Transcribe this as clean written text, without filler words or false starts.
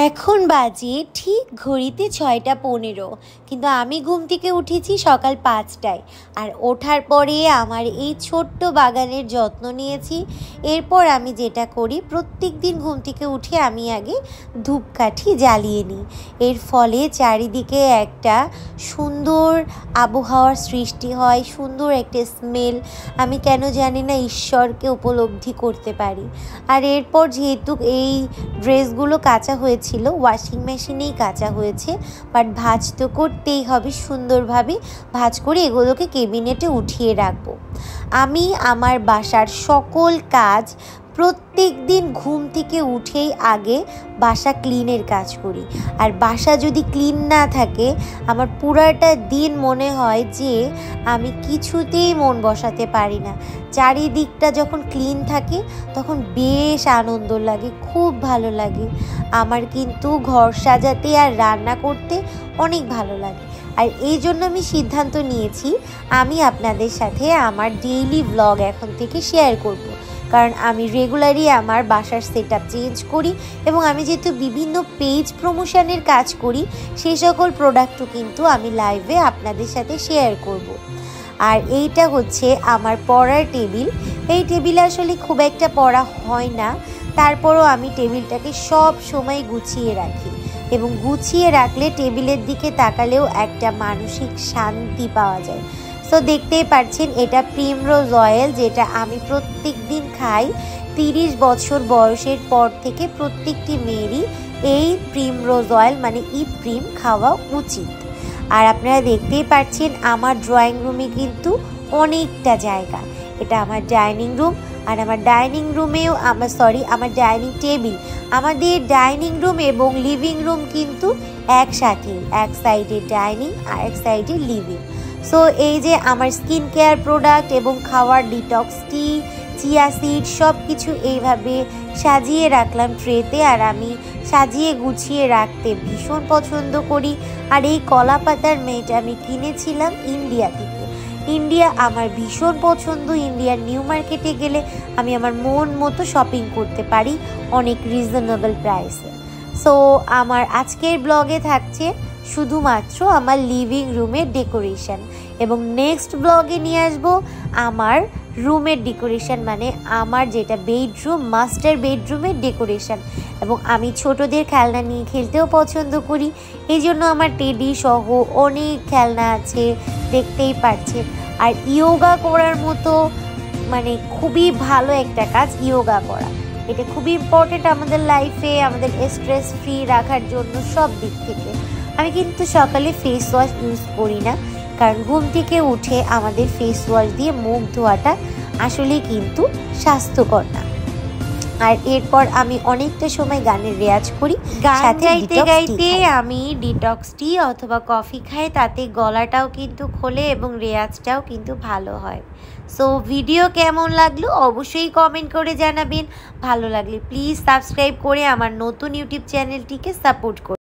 এখন বাজে ঠিক ঘড়িতে ৬টা ১৫, কিন্তু আমি ঘুম থেকে উঠেছি সকাল ৫টায়। আর ওঠার পরে আমার এই ছোট্ট বাগানের যত্ন নিয়েছি। এরপর আমি যেটা করি, প্রত্যেক দিন ঘুম থেকে উঠে আমি আগে ধূপকাঠি জ্বালিয়ে নিই। এর ফলে চারিদিকে একটা সুন্দর আবহাওয়ার সৃষ্টি হয়, সুন্দর একটা স্মেল। আমি কেন জানি না ঈশ্বরকে উপলব্ধি করতে পারি। আর এরপর যেহেতু এই ড্রেসগুলো কাচা হয়েছিল, ওয়াশিং মেশিনেই কাচা হয়েছে, বাট ভাঁজ তো করতেই হবে। সুন্দরভাবে ভাঁজ করে এগুলোকে কেবিনেটে উঠিয়ে রাখবো। আমি আমার বাসার সকল কাজ প্রত্যেক দিন ঘুম থেকে উঠেই আগে বাসা ক্লিনের কাজ করি। আর বাসা যদি ক্লিন না থাকে, আমার পুরাটা দিন মনে হয় যে আমি কিছুতেই মন বসাতে পারি না। চারিদিকটা যখন ক্লিন থাকে তখন বেশ আনন্দ লাগে, খুব ভালো লাগে। আমার কিন্তু ঘর সাজাতে আর রান্না করতে অনেক ভালো লাগে। আর এই জন্য আমি সিদ্ধান্ত নিয়েছি আমি আপনাদের সাথে আমার ডেইলি ব্লগ এখন থেকে শেয়ার করব। কারণ আমি রেগুলারই আমার বাসার সেটআপ চেঞ্জ করি, এবং আমি যেহেতু বিভিন্ন পেজ প্রমোশনের কাজ করি, সেই সকল প্রোডাক্টও কিন্তু আমি লাইভে আপনাদের সাথে শেয়ার করব। আর এইটা হচ্ছে আমার পড়ার টেবিল। এই টেবিলে আসলে খুব একটা পড়া হয় না, তারপরও আমি টেবিলটাকে সব সময় গুছিয়ে রাখি, এবং গুছিয়ে রাখলে টেবিলের দিকে তাকালেও একটা মানসিক শান্তি পাওয়া যায়। সো দেখতেই পাচ্ছেন, এটা প্রিমরোজ অয়েল, যেটা আমি প্রত্যেক দিন খাই। 30 বছর বয়সের পর থেকে প্রত্যেকটি মেয়েরই এই প্রিমরোজ অয়েল মানে প্রিম খাওয়া উচিত। আর আপনারা দেখতেই পাচ্ছেন আমার ড্রয়িং রুমে কিন্তু অনেকটা জায়গা। এটা আমার ডাইনিং রুম, আর আমার ডাইনিং রুমেও আমার ডাইনিং টেবিল, আমাদের ডাইনিং রুম এবং লিভিং রুম কিন্তু একসাথে, এক সাইডে ডাইনিং আর এক সাইডে লিভিং। সো এই যে আমার স্কিন কেয়ার প্রোডাক্ট এবং খাওয়ার ডিটক্স টি, চিয়া সিড সব কিছু এইভাবে সাজিয়ে রাখলাম ট্রেতে। আর আমি সাজিয়ে গুছিয়ে রাখতে ভীষণ পছন্দ করি। আর এই কলা পাতার মেয়েটা আমি কিনেছিলাম ইন্ডিয়া থেকে। ইন্ডিয়া আমার ভীষণ পছন্দ। ইন্ডিয়ার নিউ মার্কেটে গেলে আমি আমার মন মতো শপিং করতে পারি অনেক রিজনেবল প্রাইসে। সো আমার আজকের ব্লগে থাকছে শুধুমাত্র আমার লিভিং রুমের ডেকোরেশন, এবং নেক্সট ব্লগে নিয়ে আসবো আমার রুমের ডেকোরেশন, মানে আমার যেটা বেডরুম, মাস্টার বেডরুমের ডেকোরেশন। এবং আমি ছোটদের খেলনা নিয়ে খেলতেও পছন্দ করি, এই জন্য আমার টেডি সহ অনেক খেলনা আছে, দেখতেই পাচ্ছেন। আর ইয়োগা করার মতো মানে খুবই ভালো একটা কাজ ইয়োগা করা। এটা খুবই ইম্পর্টেন্ট আমাদের লাইফে, আমাদের স্ট্রেস ফ্রি রাখার জন্য সব দিক থেকে। আমি কিন্তু সকালে ফেস ওয়াশ ইউজ করি না, কারণ ঘুম থেকে উঠে আমাদের ফেস ওয়াশ দিয়ে মুখ ধোয়াটা আসলে কিন্তু স্বাস্থ্যকর না। আর এরপর আমি অনেকটা সময় গানের রেয়াজ করি, গান গাইতে গাইতে আমি ডিটক্স টি অথবা কফি খাই, তাতে গলাটাও কিন্তু খোলে এবং রেয়াজটাও কিন্তু ভালো হয়। সো ভিডিও কেমন লাগলো অবশ্যই কমেন্ট করে জানাবেন। ভালো লাগলে প্লিজ সাবস্ক্রাইব করে আমার নতুন ইউটিউব চ্যানেলটিকে সাপোর্ট করুন।